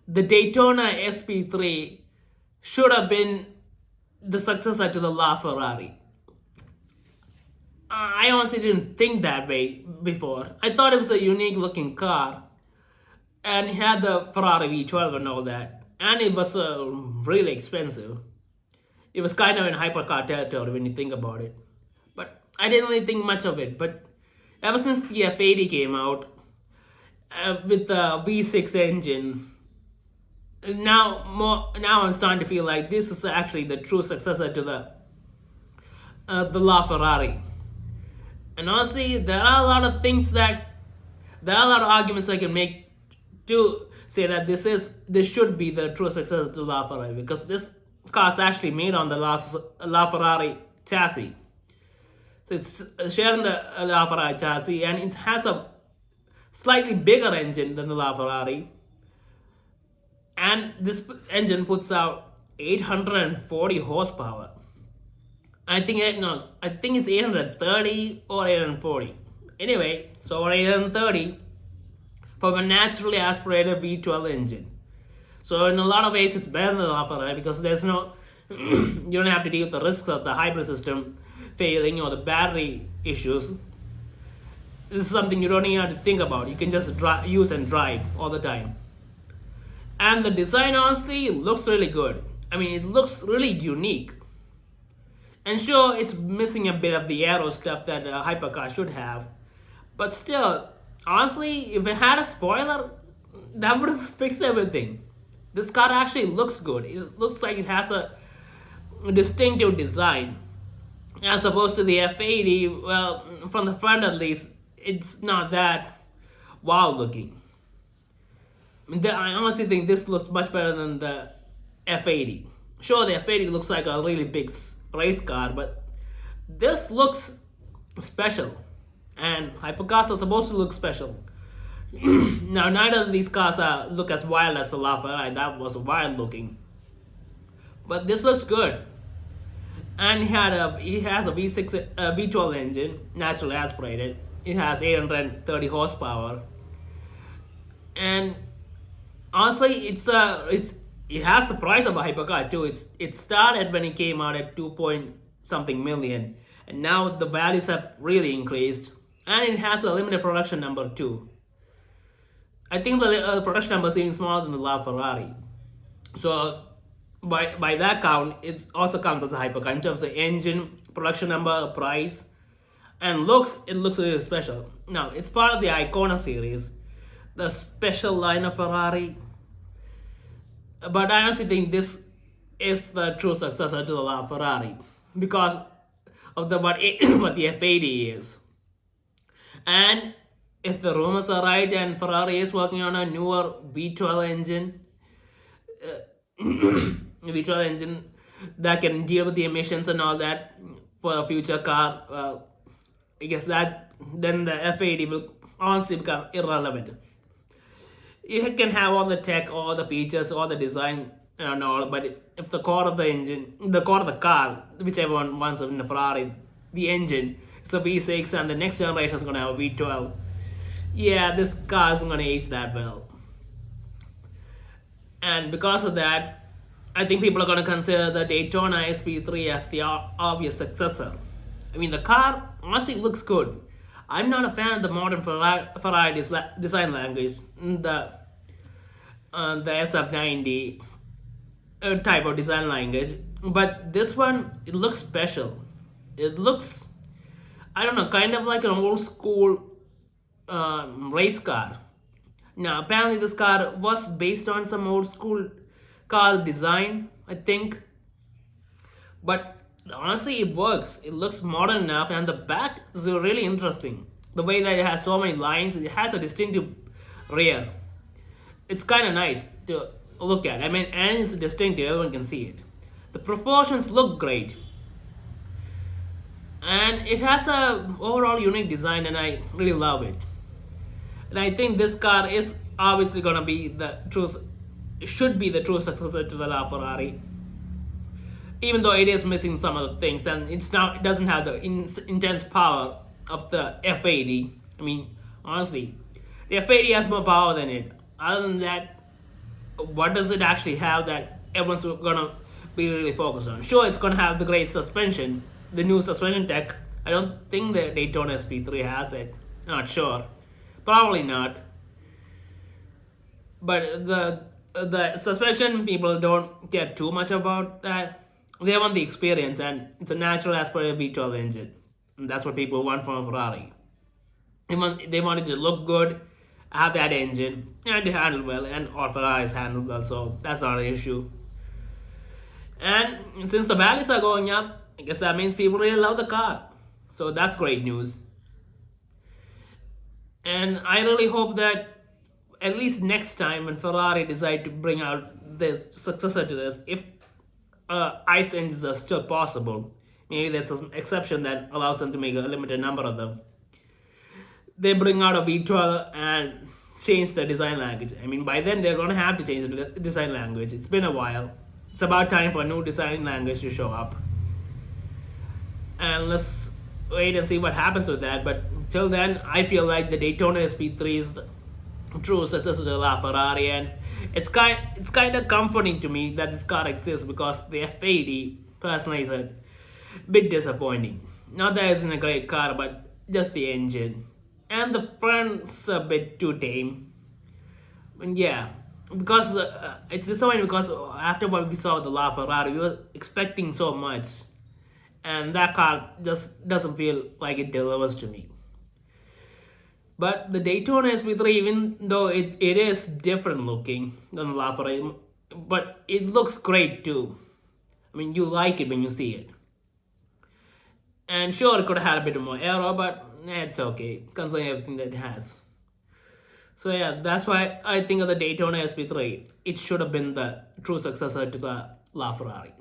the Daytona SP3 should have been the successor to the LaFerrari. I honestly didn't think that way before. I thought it was a unique looking car, and it had the Ferrari V12 and all that, and it was really expensive. It was kind of in hypercar territory when you think about it. But I didn't really think much of it. But ever since the F80 came out with the V6 engine, now I'm starting to feel like this is actually the true successor to the LaFerrari. And honestly, there are a lot of arguments I can make to say that this should be the true successor to LaFerrari, because this car is actually made on the LaFerrari chassis. So it's sharing the LaFerrari chassis, and it has a slightly bigger engine than the LaFerrari. And this engine puts out 840 horsepower. I think it's 830 or 840. Anyway, so 830 from a naturally aspirated V12 engine. So in a lot of ways, it's better than the LaFerrari because there's no, you don't have to deal with the risks of the hybrid system failing or the battery issues. This is something you don't even have to think about. You can just use and drive all the time. And the design, honestly, looks really good. I mean, it looks really unique. And sure, it's missing a bit of the aero stuff that a hypercar should have. But still, honestly, if it had a spoiler, that would have fixed everything. This car actually looks good. It looks like it has a distinctive design. As opposed to the F80, well, from the front at least, it's not that wow looking. I honestly think this looks much better than the F80. Sure, the F80 looks like a really big race car, but this looks special. And hypercars are supposed to look special. Now, neither of these cars look as wild as the LaFerrari. That was wild looking. But this looks good. And it has a V6, V12 engine, naturally aspirated. It has 830 horsepower. And honestly, it has the price of a hypercar too. It started when it came out at 2 point something million, and now the values have really increased. And it has a limited production number too. I think the production number is even smaller than the LaFerrari. So by that count, it also counts as a hypercar in terms of engine, production number, price, and looks. It looks really special. Now it's part of the Icona series, the special line of Ferrari. But I honestly think this is the true successor to the LaFerrari because of what the F80 is. And if the rumors are right and Ferrari is working on a newer V12 engine, that can deal with the emissions and all that for a future car, well, I guess that then the F80 will honestly become irrelevant. It can have all the tech, all the features, all the design and all, but if the core of the car, whichever one wants in the Ferrari, the engine, it's a V6 and the next generation is going to have a V12, yeah, this car isn't going to age that well. And because of that, I think people are going to consider the Daytona SP3 as the obvious successor. I mean, the car honestly looks good. I'm not a fan of the modern Ferrari design language, the SF90 type of design language. But this one, it looks special. It looks, I don't know, kind of like an old school race car. Now, apparently this car was based on some old school car design, I think. But honestly, it works. It looks modern enough, and the back is really interesting. The way that it has so many lines, it has a distinctive rear. It's kind of nice to look at. I mean, and it's distinctive, everyone can see it. The proportions look great. And it has a overall unique design, and I really love it. And I think this car is obviously gonna be should be the true successor to the LaFerrari. Even though it is missing some of the things, and it doesn't have the intense power of the F80. I mean, honestly, the F80 has more power than it. Other than that, what does it actually have that everyone's gonna be really focused on? Sure, it's gonna have the great suspension, the new suspension tech. I don't think the Daytona SP3 has it. Not sure. Probably not. But the suspension, people don't care too much about that. They want the experience, and it's a natural aspirated V12 engine. And that's what people want from a Ferrari. They want it to look good, have that engine, and to handle well, and all Ferraris handle well, so that's not an issue. And since the values are going up, I guess that means people really love the car. So that's great news. And I really hope that at least next time when Ferrari decide to bring out this successor to this, if ICE engines are still possible, maybe there's some exception that allows them to make a limited number of them. They bring out a V12 and change the design language. I mean, by then they're gonna have to change the design language. It's been a while. It's about time for a new design language to show up. And let's wait and see what happens with that. But till then, I feel like the Daytona SP3 is the true successor to LaFerrari, and it's kind of comforting to me that this car exists, because the F80 personally is a bit disappointing. Not that it's a great car, but just the engine. And the front's a bit too tame. And yeah, because it's disappointing because after what we saw with the LaFerrari, we were expecting so much. And that car just doesn't feel like it delivers to me. But the Daytona SP3, even though it is different looking than the LaFerrari, but it looks great too. I mean, you like it when you see it. And sure, it could have had a bit more aero, but it's okay, considering everything that it has. So yeah, that's why I think of the Daytona SP3. It should have been the true successor to the LaFerrari.